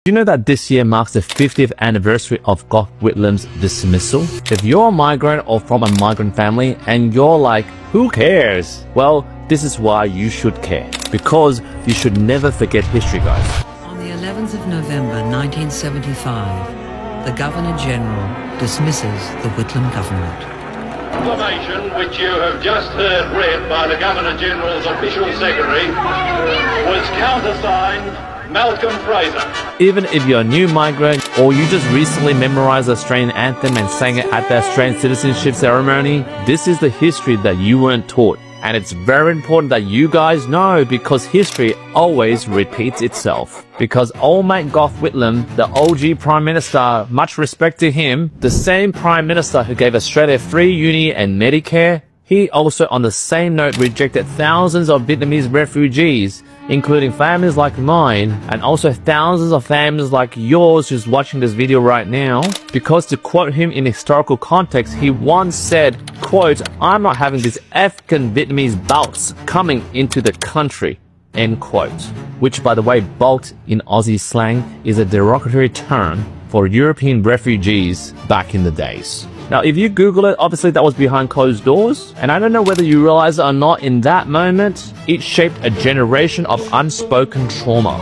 Do you know that this year marks the 50th anniversary of Gough Whitlam's dismissal? If you're a migrant or from a migrant family and you're like, who cares? Well, this is why you should care. Because you should never forget history, guys. On the 11th of November 1975, the Governor-General dismisses the Whitlam government. Proclamation which you have just heard read by the Governor-General's official secretary was countersigned Malcolm Fraser. Even if you're a new migrant or you just recently memorized the Australian anthem and sang it at the Australian citizenship ceremony, this is the history that you weren't taught. And it's very important that you guys know because history always repeats itself. Because old mate Gough Whitlam, the OG Prime Minister, much respect to him, the same Prime Minister who gave Australia free uni and Medicare, he also on the same note rejected thousands of Vietnamese refugees, including families like mine and also thousands of families like yours who's watching this video right now. Because to quote him in historical context, he once said, quote, "I'm not having these African Vietnamese balts coming into the country," end quote. Which, by the way, balk in Aussie slang is a derogatory term for European refugees back in the days. Now, if you Google it, obviously that was behind closed doors. And I don't know whether you realize it or not, in that moment, it shaped a generation of unspoken trauma.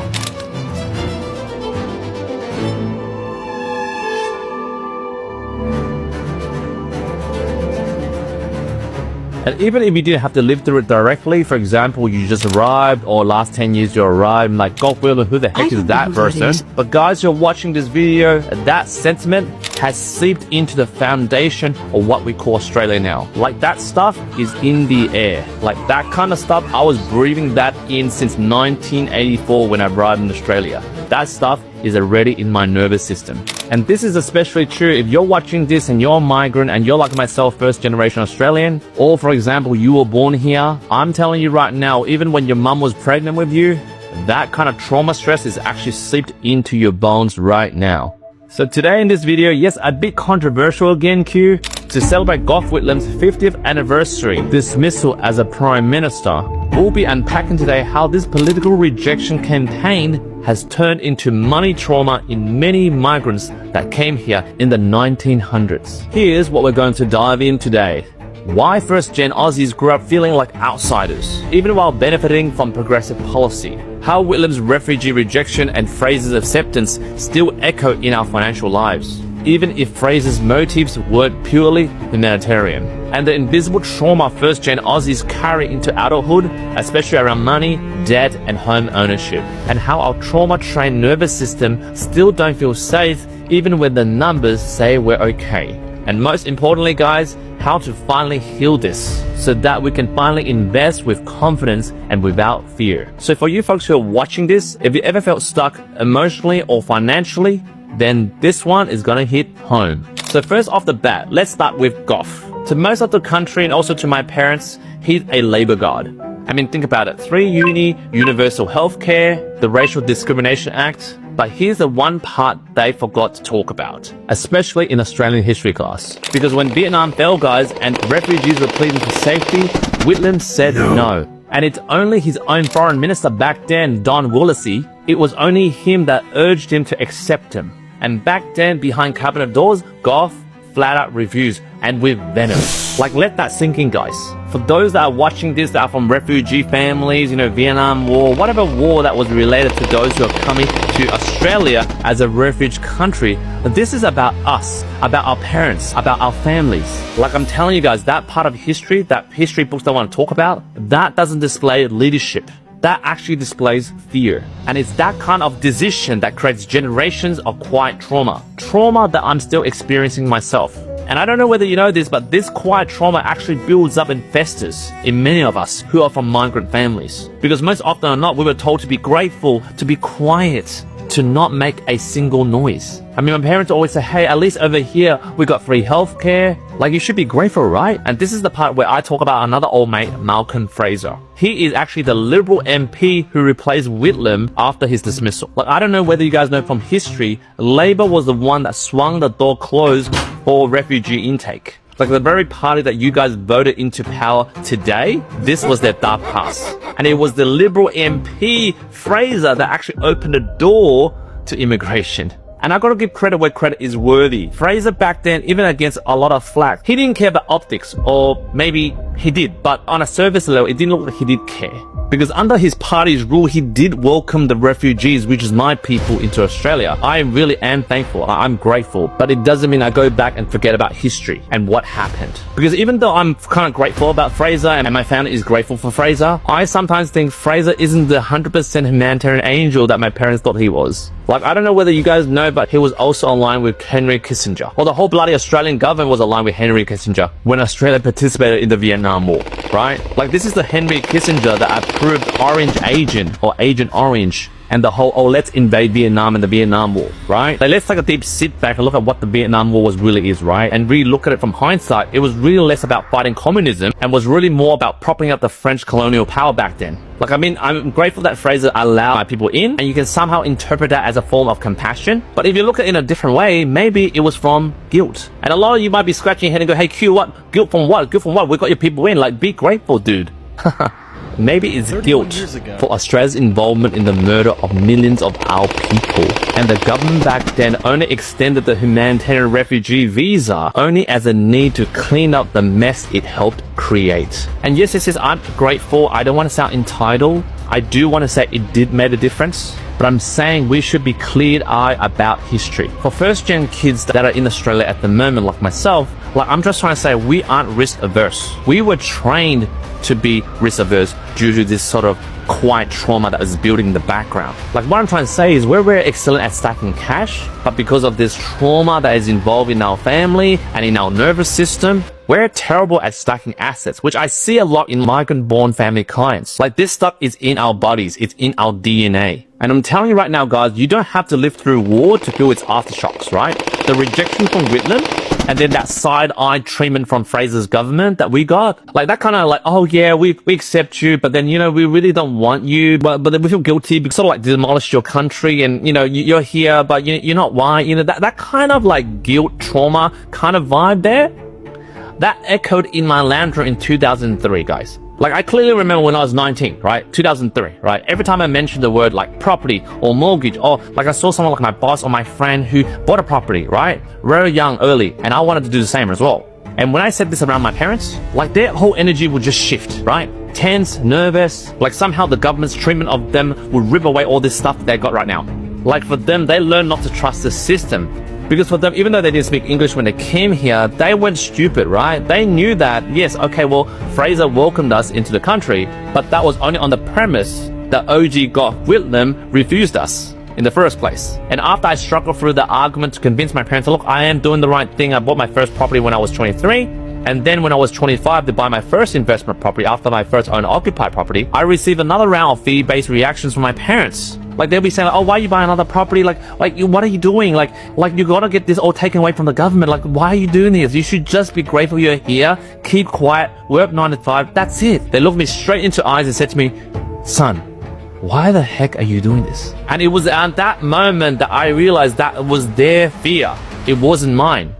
And even if you didn't have to live through it directly, for example, you just arrived or last 10 years you arrived, like, Gough Whitlam, who the heck is that person? But guys, you're watching this video, that sentiment has seeped into the foundation of what we call Australia now. Like, that stuff is in the air. Like, that kind of stuff, I was breathing that in since 1984 when I arrived in Australia. That stuff is already in my nervous system. And this is especially true if you're watching this and you're a migrant and you're like myself, first generation Australian, or for example, you were born here. I'm telling you right now, even when your mum was pregnant with you, that kind of trauma stress is actually seeped into your bones right now. So today in this video, yes, a bit controversial again, Q, to celebrate Gough Whitlam's 50th anniversary dismissal as a Prime Minister, we'll be unpacking today how this political rejection campaign has turned into money trauma in many migrants that came here in the 1900s. Here's what we're going to dive in today. Why first-gen Aussies grew up feeling like outsiders, even while benefiting from progressive policy. How Whitlam's refugee rejection and Fraser's acceptance still echo in our financial lives, even if Fraser's motives weren't purely humanitarian. And the invisible trauma first-gen Aussies carry into adulthood, especially around money, debt, and home ownership. And how our trauma-trained nervous system still don't feel safe even when the numbers say we're okay. And most importantly, guys, how to finally heal this so that we can finally invest with confidence and without fear. So for you folks who are watching this, if you ever felt stuck emotionally or financially, then this one is gonna hit home. So first off the bat, let's start with Gough. To most of the country and also to my parents, he's a Labour god. I mean, think about it. 3 uni, universal healthcare, the Racial Discrimination Act. But here's the one part they forgot to talk about, especially in Australian history class. Because when Vietnam fell, guys, and refugees were pleading for safety, Whitlam said no. And it's only his own foreign minister back then, Don Woolsey, it was only him that urged him to accept him. And back then, behind cabinet doors, Gough flat out refused, and with venom. Like, let that sink in, guys. For those that are watching this that are from refugee families, you know, Vietnam War, whatever war that was related to those who are coming to Australia as a refuge country, this is about us, about our parents, about our families. Like I'm telling you guys, that part of history, that history books don't want to talk about, that doesn't display leadership. That actually displays fear. And it's that kind of decision that creates generations of quiet trauma. Trauma that I'm still experiencing myself. And I don't know whether you know this, but this quiet trauma actually builds up and festers in many of us who are from migrant families. Because most often than not, we were told to be grateful, to be quiet, to not make a single noise. I mean, my parents always say, hey, at least over here, we got free healthcare. Like, you should be grateful, right? And this is the part where I talk about another old mate, Malcolm Fraser. He is actually the Liberal MP who replaced Whitlam after his dismissal. Like, I don't know whether you guys know from history, Labour was the one that swung the door closed for refugee intake. Like the very party that you guys voted into power today, this was their dark past. And it was the Liberal MP, Fraser, that actually opened the door to immigration. And I gotta give credit where credit is worthy. Fraser back then, even against a lot of flack, he didn't care about optics, or maybe he did, but on a service level, it didn't look like he did care. Because under his party's rule, he did welcome the refugees, which is my people, into Australia. I really am thankful. I'm grateful. But it doesn't mean I go back and forget about history and what happened. Because even though I'm kind of grateful about Fraser and my family is grateful for Fraser, I sometimes think Fraser isn't the 100% humanitarian angel that my parents thought he was. Like, I don't know whether you guys know, but he was also aligned with Henry Kissinger. Well, the whole bloody Australian government was aligned with Henry Kissinger when Australia participated in the Vietnam War, right? Like, this is the Henry Kissinger that approved Orange Agent, or Agent Orange, and the whole, oh, let's invade Vietnam and the Vietnam War, right? Like, let's take a deep sit back and look at what the Vietnam War really is, right? And really look at it from hindsight. It was really less about fighting communism and was really more about propping up the French colonial power back then. Like, I mean, I'm grateful that Fraser allowed my people in, and you can somehow interpret that as a form of compassion. But if you look at it in a different way, maybe it was from guilt. And a lot of you might be scratching your head and go, hey, Q, what? Guilt from what? Guilt from what? We got your people in. Like, be grateful, dude. Maybe it's guilt for Australia's involvement in the murder of millions of our people. And the government back then only extended the humanitarian refugee visa only as a need to clean up the mess it helped create. And yes, I'm grateful. I don't want to sound entitled. I do want to say it did make a difference. But I'm saying we should be clear-eyed about history. For first-gen kids that are in Australia at the moment, like myself, like, I'm just trying to say we aren't risk-averse. We were trained to be risk-averse due to this sort of quiet trauma that is building in the background. Like, what I'm trying to say is we're very excellent at stacking cash, but because of this trauma that is involved in our family and in our nervous system, we're terrible at stacking assets, which I see a lot in migrant-born family clients. Like, this stuff is in our bodies, it's in our DNA. And I'm telling you right now, guys, you don't have to live through war to feel its aftershocks, right? The rejection from Whitlam, and then that side-eye treatment from Fraser's government that we got, like, that kind of like, oh yeah, we accept you, but then, you know, we really don't want you, but then we feel guilty because sort of like demolished your country, and, you know, you're here, but you're not white, you know, that kind of like guilt, trauma kind of vibe there, that echoed in my lounge room in 2003, guys. Like, I clearly remember when I was 19, right? 2003, right? Every time I mentioned the word like property or mortgage, or like I saw someone like my boss or my friend who bought a property, right? Very young, early, and I wanted to do the same as well. And when I said this around my parents, like, their whole energy would just shift, right? Tense, nervous, like somehow the government's treatment of them would rip away all this stuff that they got right now. Like, for them, they learn not to trust the system. Because for them, even though they didn't speak English when they came here, they weren't stupid, right? They knew that, yes, okay, well, Fraser welcomed us into the country, but that was only on the premise that OG Gough Whitlam refused us in the first place. And after I struggled through the argument to convince my parents, look, I am doing the right thing. I bought my first property when I was 23. And then when I was 25 to buy my first investment property after my first owner-occupied property, I received another round of fee-based reactions from my parents. Like, they'll be saying, like, oh, why are you buying another property? Like, what are you doing? Like you gotta get this all taken away from the government. Like, why are you doing this? You should just be grateful you're here, keep quiet, work 9 to 5, that's it. They looked me straight into eyes and said to me, son, why the heck are you doing this? And it was at that moment that I realized that was their fear. It wasn't mine.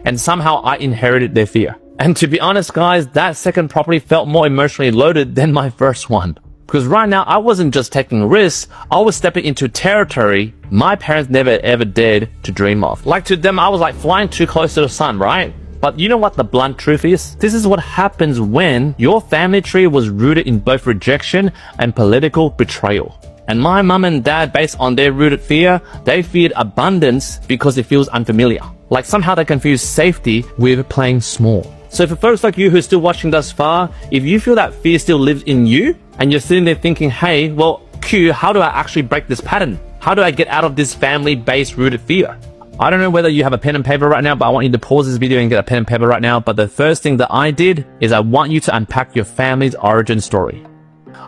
And somehow I inherited their fear. And to be honest, guys, that second property felt more emotionally loaded than my first one. Because right now, I wasn't just taking risks, I was stepping into territory my parents never ever dared to dream of. Like, to them, I was like flying too close to the sun, right? But you know what the blunt truth is? This is what happens when your family tree was rooted in both rejection and political betrayal. And my mum and dad, based on their rooted fear, they feared abundance because it feels unfamiliar. Like, somehow they confuse safety with playing small. So for folks like you who are still watching thus far, if you feel that fear still lives in you, and you're sitting there thinking, hey, well, Q, how do I actually break this pattern? How do I get out of this family-based rooted fear? I don't know whether you have a pen and paper right now, but I want you to pause this video and get a pen and paper right now. But the first thing that I did is I want you to unpack your family's origin story.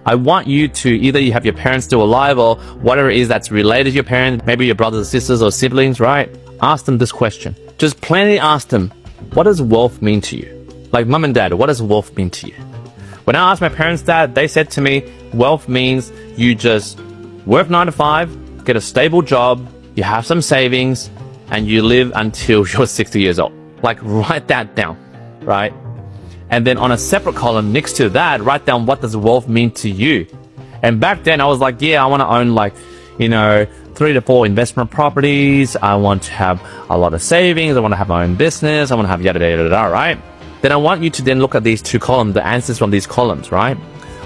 I want you to, either you have your parents still alive or whatever it is that's related to your parents, maybe your brothers or sisters or siblings, right? Ask them this question. Just plainly ask them, what does wealth mean to you? Like, mum and dad, what does wealth mean to you? When I asked my parents that, they said to me, wealth means you just work 9 to 5, get a stable job, you have some savings, and you live until you're 60 years old. Like, write that down, right? And then on a separate column next to that, write down what does wealth mean to you. And back then I was like, yeah, I want to own, like, you know, 3 to 4 investment properties. I want to have a lot of savings. I want to have my own business. I want to have yada yada yada, right? Then I want you to then look at these 2 columns, the answers from these columns, right?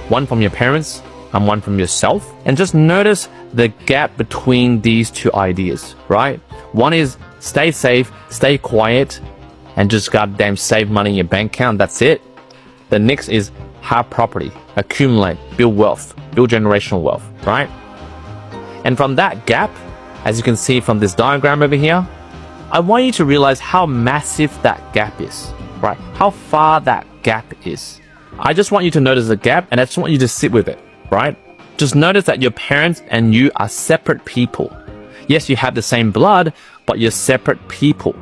One from your parents and one from yourself. And just notice the gap between these 2 ideas, right? One is stay safe, stay quiet, and just goddamn save money in your bank account. That's it. The next is have property, accumulate, build wealth, build generational wealth, right? And from that gap, as you can see from this diagram over here, I want you to realize how massive that gap is, right? How far that gap is. I just want you to notice the gap, and I just want you to sit with it, right? Just notice that your parents and you are separate people. Yes, you have the same blood, but you're separate people,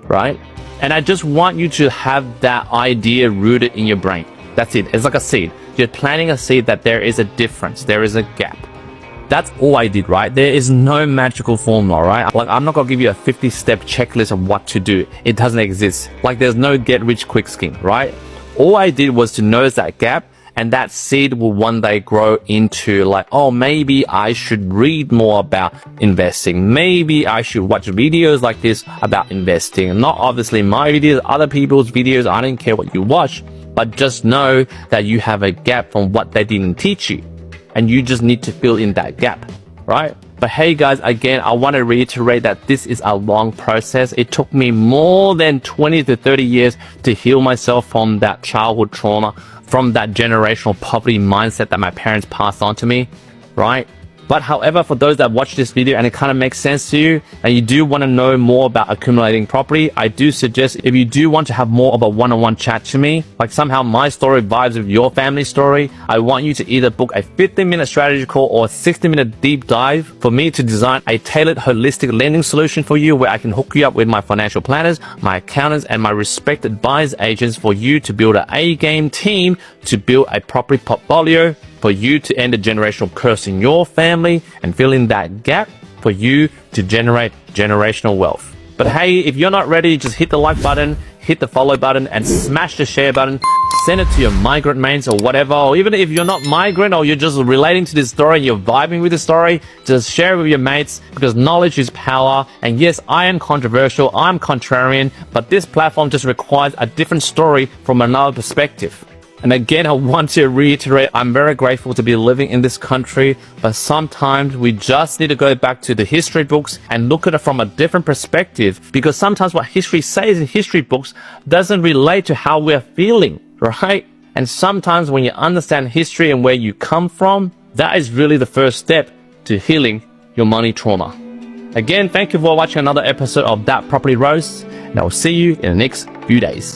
right? And I just want you to have that idea rooted in your brain. That's it. It's like a seed. You're planting a seed that there is a difference. There is a gap. That's all I did, right? There is no magical formula, right? Like, I'm not going to give you a 50-step checklist of what to do. It doesn't exist. Like, there's no get-rich-quick scheme, right? All I did was to notice that gap, and that seed will one day grow into like, oh, maybe I should read more about investing. Maybe I should watch videos like this about investing. Not obviously my videos, other people's videos. I don't care what you watch, but just know that you have a gap from what they didn't teach you. And you just need to fill in that gap, right? But hey guys, again, I want to reiterate that this is a long process. It took me more than 20 to 30 years to heal myself from that childhood trauma, from that generational poverty mindset that my parents passed on to me, right? But however, for those that watch this video and it kind of makes sense to you and you do want to know more about accumulating property, I do suggest if you do want to have more of a one-on-one chat to me, like somehow my story vibes with your family story, I want you to either book a 15-minute strategy call or a 60-minute deep dive for me to design a tailored holistic lending solution for you where I can hook you up with my financial planners, my accountants, and my respected buyers agents for you to build an A-game team to build a property portfolio for you to end a generational curse in your family and fill in that gap for you to generate generational wealth. But hey, if you're not ready, just hit the like button, hit the follow button, and smash the share button. Send it to your migrant mates or whatever. Or even if you're not migrant or you're just relating to this story, you're vibing with the story, just share it with your mates because knowledge is power. And yes, I am controversial, I'm contrarian, but this platform just requires a different story from another perspective. And again, I want to reiterate, I'm very grateful to be living in this country, but sometimes we just need to go back to the history books and look at it from a different perspective, because sometimes what history says in history books doesn't relate to how we're feeling, right? And sometimes when you understand history and where you come from, that is really the first step to healing your money trauma. Again, thank you for watching another episode of That Property Roast, and I will see you in the next few days.